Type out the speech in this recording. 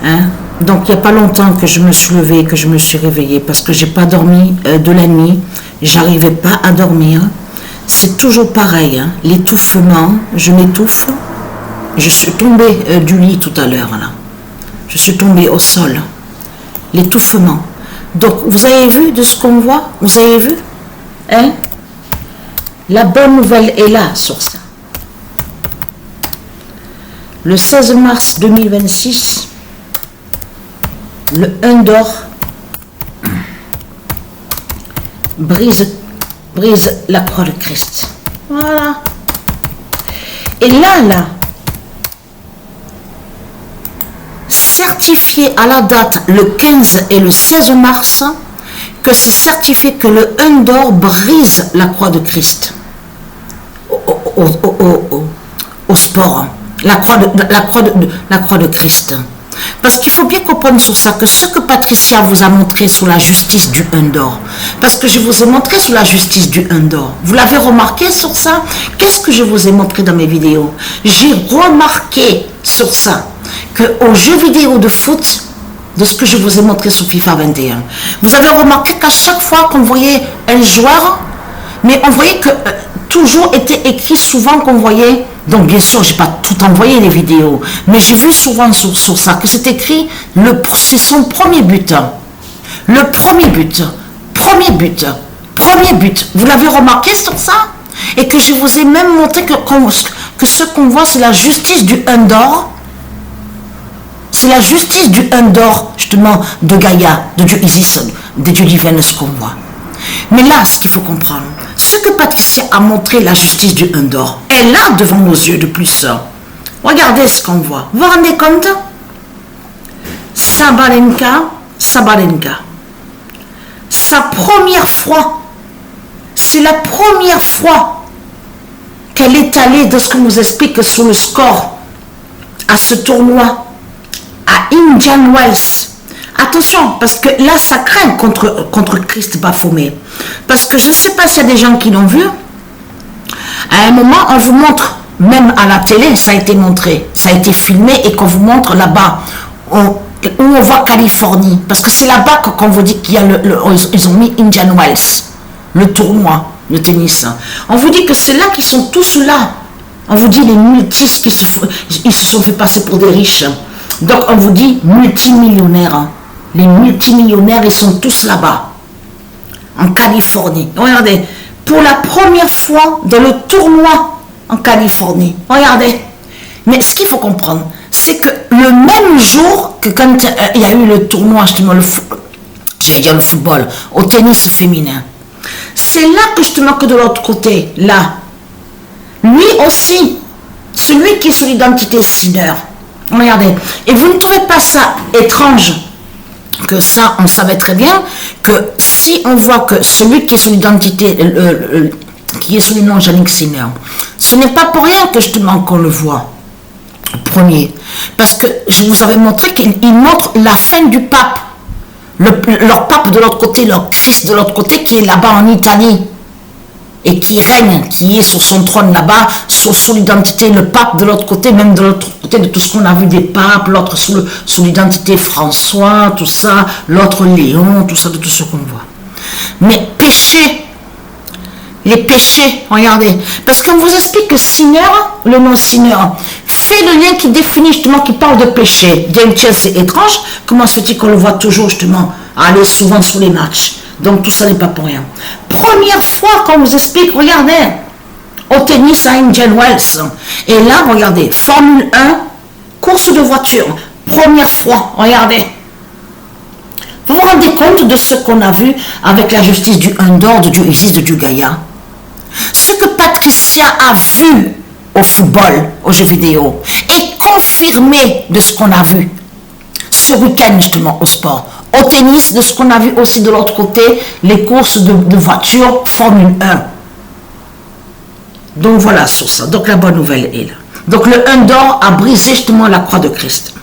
Hein? Donc il n'y a pas longtemps que je me suis levée, que je me suis réveillée parce que j'ai pas dormi de la nuit. J'arrivais pas à dormir. C'est toujours pareil, hein? L'étouffement, je m'étouffe. Je suis tombée du lit tout à l'heure là. Je suis tombée au sol. L'étouffement. Donc vous avez vu de ce qu'on voit? Vous avez vu? Hein? La bonne nouvelle est là sur ça. Le 16 mars 2026, le 1 d'or brise la croix de Christ. Voilà. Et là, certifié à la date le 15 et le 16 mars, que c'est certifié que le 1 d'or brise la croix de Christ. Au sport. La croix de Christ. Parce qu'il faut bien comprendre sur ça que ce que Patricia vous a montré sur la justice du 1 d'or, parce que je vous ai montré sur la justice du 1 d'or, vous l'avez remarqué sur ça? Qu'est-ce que je vous ai montré dans mes vidéos? J'ai remarqué sur ça qu'aux jeux vidéo de foot, de ce que je vous ai montré sur FIFA 21, vous avez remarqué qu'à chaque fois qu'on voyait un joueur, mais on voyait que toujours était écrit souvent qu'on voyait, donc bien sûr je n'ai pas tout envoyé les vidéos, mais j'ai vu souvent sur ça que c'est écrit, c'est son premier but, le premier but, vous l'avez remarqué sur ça? Et que je vous ai même montré que ce qu'on voit c'est la justice du 1 d'or, c'est la justice du 1 d'or justement de Gaïa, de Dieu Isis, de Dieu divin, ce qu'on voit. Mais là, ce qu'il faut comprendre, ce que Patricia a montré, la justice du 1 d'or, est là devant nos yeux de plus. Regardez ce qu'on voit. Vous vous rendez compte? Sabalenka, sa première fois, c'est la première fois qu'elle est allée, de ce que nous explique sur le score, à ce tournoi, à Indian Wells. Attention, parce que là, ça craint contre Christ Baphomet. Parce que je ne sais pas s'il y a des gens qui l'ont vu. À un moment, on vous montre, même à la télé, ça a été montré, ça a été filmé et qu'on vous montre là-bas, où on voit Californie. Parce que c'est là-bas qu'on vous dit qu'il y a ils ont mis Indian Wells, le tournoi, le tennis. On vous dit que c'est là qu'ils sont tous là. On vous dit les multis ils se sont fait passer pour des riches. Donc on vous dit multimillionnaires. Les multimillionnaires, ils sont tous là-bas, en Californie. Regardez, pour la première fois dans le tournoi en Californie. Regardez. Mais ce qu'il faut comprendre, c'est que le même jour que quand il y a eu le tournoi, justement, le football, au tennis féminin, c'est là que justement que de l'autre côté, là, lui aussi, celui qui est sur l'identité Sinner, regardez, et vous ne trouvez pas ça étrange que ça, on savait très bien que si on voit que celui qui est sur l'identité, qui est sous le nom Jannik Sinner, ce n'est pas pour rien que justement qu'on le voit, premier, parce que je vous avais montré qu'il montre la fin du pape, leur pape de l'autre côté, leur Christ de l'autre côté, qui est là-bas en Italie, et qui règne, qui est sur son trône là-bas, sur l'identité, le pape de l'autre côté, même de l'autre côté de tout ce qu'on a vu des papes, l'autre sur l'identité François, tout ça, l'autre Léon, tout ça, de tout ce qu'on voit. Mais péché, les péchés, regardez, parce qu'on vous explique que Sinner, le nom Sinner, fait le lien qui définit justement, qui parle de péché. Bien, c'est étrange, comment se dit qu'on le voit toujours justement, aller souvent sur les matchs. Donc tout ça n'est pas pour rien. Première fois qu'on vous explique, regardez, au tennis à Indian Wells. Et là, regardez, Formule 1, course de voiture. Première fois, regardez. Vous vous rendez compte de ce qu'on a vu avec la justice du 1 d'or, de Dieu Isis, de Dieu Gaïa? Ce que Patricia a vu au football, aux jeux vidéo, est confirmé de ce qu'on a vu ce week-end justement au sport. Au tennis, de ce qu'on a vu aussi de l'autre côté, les courses de voitures Formule 1. Donc voilà sur ça. Donc la bonne nouvelle est là. Donc le 1 d'or a brisé justement la croix de Christ.